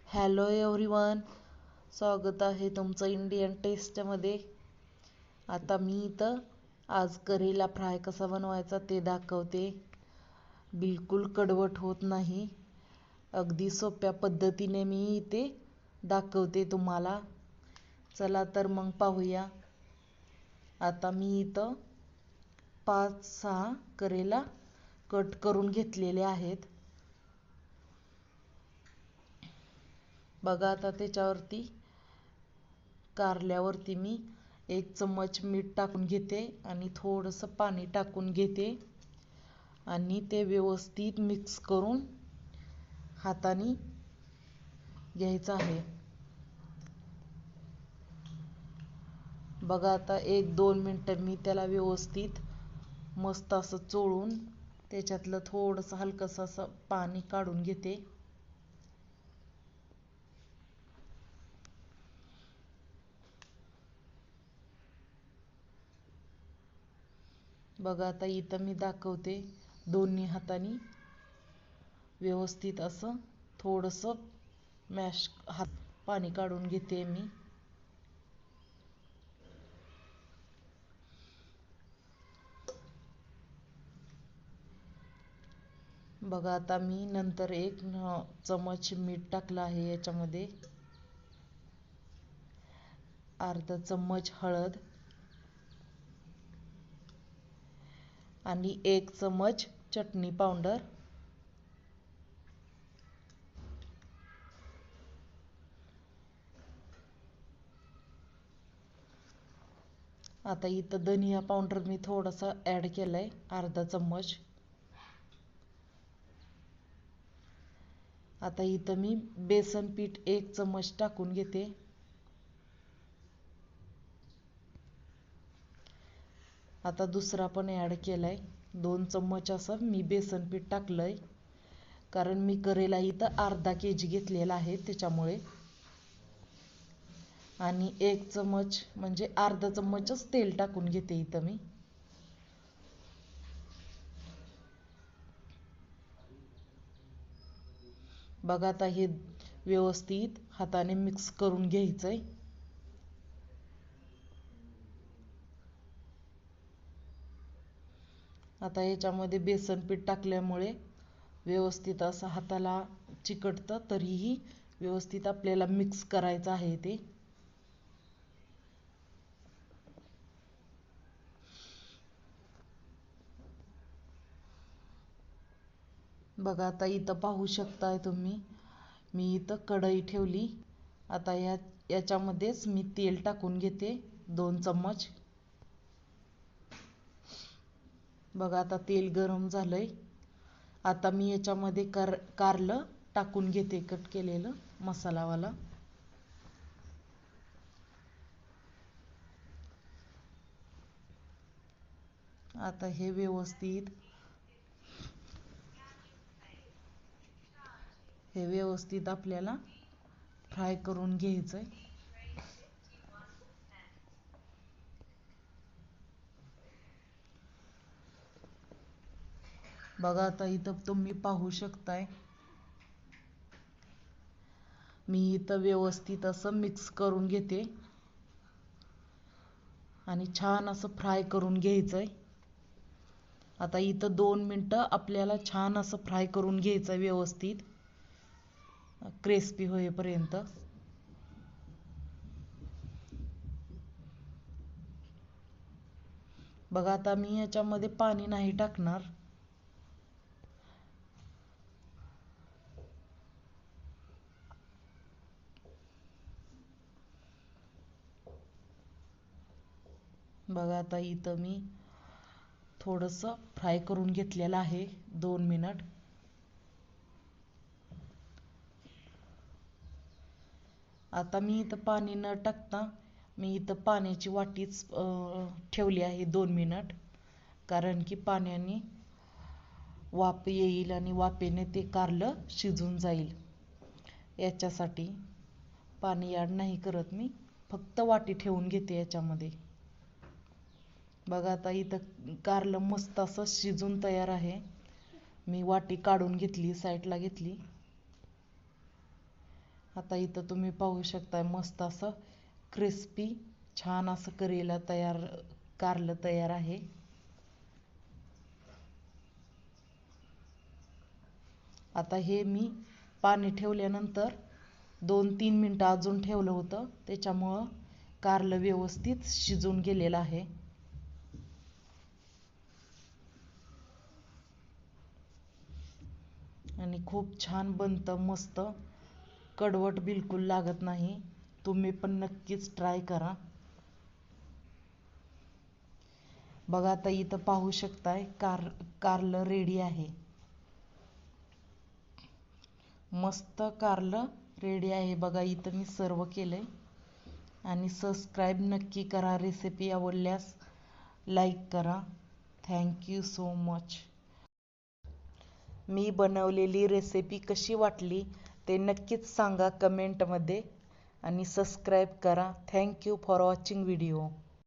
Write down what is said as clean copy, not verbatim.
Hello everyone, स्वागत आहे तुमचं इंडियन टेस्टमध्ये. आता मी इथं आज करेला फ्राय कसा बनवायचा ते दाखवते. बिलकुल कडवट होत नाही, अगदी सोप्या पद्धतीने मी इथे दाखवते तुम्हाला. चला तर मग पाहूया. आता मी इथं 5-6 करेला कट करून घेतलेले आहेत. बघा, आता त्याच्यावरती कारल्यावरती मी 1 चम्मच मीठ टाकून घेते आणि थोडंसं पाणी टाकून घेते आणि ते व्यवस्थित मिक्स करून हाताने घ्यायचं आहे. बघा, आता 1-2 मिनटं मी त्याला व्यवस्थित मस्त असं चोळून त्याच्यातलं थोडंसं हलकंसं असं पाणी काढून घेते. बघा, आता इथं मी दाखवते. दोन्ही हाताने व्यवस्थित असं थोडंसं मॅश पाणी काढून घेते मी. बघा, आता मी नंतर 1 चमच मीठ टाकलं आहे याच्यामध्ये. अर्धा चम्मच हळद आणि 1 चमच चटणी पावडर. आता इथं धनिया पावडर मी थोडासा ॲड केलाय, अर्धा चम्मच. आता इथं मी बेसन पीठ 1 चम्मच टाकून घेते. आता दुसरा पण ॲड केलाय, 2 चम्मच असं मी बेसन पीठ टाकलंय, कारण मी करेला इथं अर्धा kg घेतलेला आहे त्याच्यामुळे. आणि 1 चम्मच म्हणजे अर्धा चम्मचच तेल टाकून घेते इथं मी. बघा, आता हे व्यवस्थित हाताने मिक्स करून घ्यायचंय. आता याच्यामध्ये बेसन पीठ टाकल्यामुळे व्यवस्थित असं हाताला चिकटतं, तरीही व्यवस्थित आपल्याला मिक्स करायचं आहे ते. बघा, आता इथं पाहू शकताय तुम्ही, मी इथं कढई ठेवली. आता याच्यामध्येच मी तेल टाकून घेते, 2 चम्मच. बघा, आता तेल गरम झालंय. आता मी याच्यामध्ये कारलं टाकून घेते, कट केलेलं मसालावाला. आता हे व्यवस्थित आपल्याला फ्राय करून घ्यायचंय. बघा, आता इथं तुम्ही पाहू शकताय, मी इथं व्यवस्थित असं मिक्स करून घेते आणि छान असं फ्राय करून घ्यायचंय. आता इथं 2 मिनटं आपल्याला छान असं फ्राय करून घ्यायचंय, व्यवस्थित क्रिस्पी होईपर्यंत. बघा, आता मी याच्यामध्ये पाणी नाही टाकणार. बघा, आता इथं मी थोडंसं फ्राय करून घेतलेलं आहे 2 मिनिट. आता मी इथं पाणी न टाकता मी इथं पाण्याची वाटीच ठेवली आहे 2 मिनिट, कारण की पाण्याने वाफ येईल आणि वाफेने ते कारलं शिजून जाईल. याच्यासाठी पाणी ॲड नाही करत मी, फक्त वाटी ठेवून घेते याच्यामध्ये. बघा, आता इथं कारलं मस्त असं शिजून तयार आहे. मी वाटी काढून घेतली, साईडला घेतली आता इथं तुम्ही पाहू शकताय मस्त असं क्रिस्पी छान असं कारलं तयार आहे. आता हे मी पाणी ठेवल्यानंतर 2-3 मिनटं अजून ठेवलं होतं, त्याच्यामुळं कारलं व्यवस्थित शिजून गेलेलं आहे. आणि खूप छान बनतं, मस्त कडवट बिलकुल लागत नाही. तुम्ही पण नक्कीच ट्राय करा. बघा आता इथं पाहू शकताय कारलं रेडी आहे. मस्त कारलं रेडी आहे. बघा इथं मी सर्व केलंय. आणि सबस्क्राईब नक्की करा. रेसिपी आवडल्यास लाईक करा. Thank you so much. मी बनवलेली रेसिपी कशी वाटली ते नक्कीच सांगा कमेंटमध्ये आणि सबस्क्राईब करा. Thank you for watching video.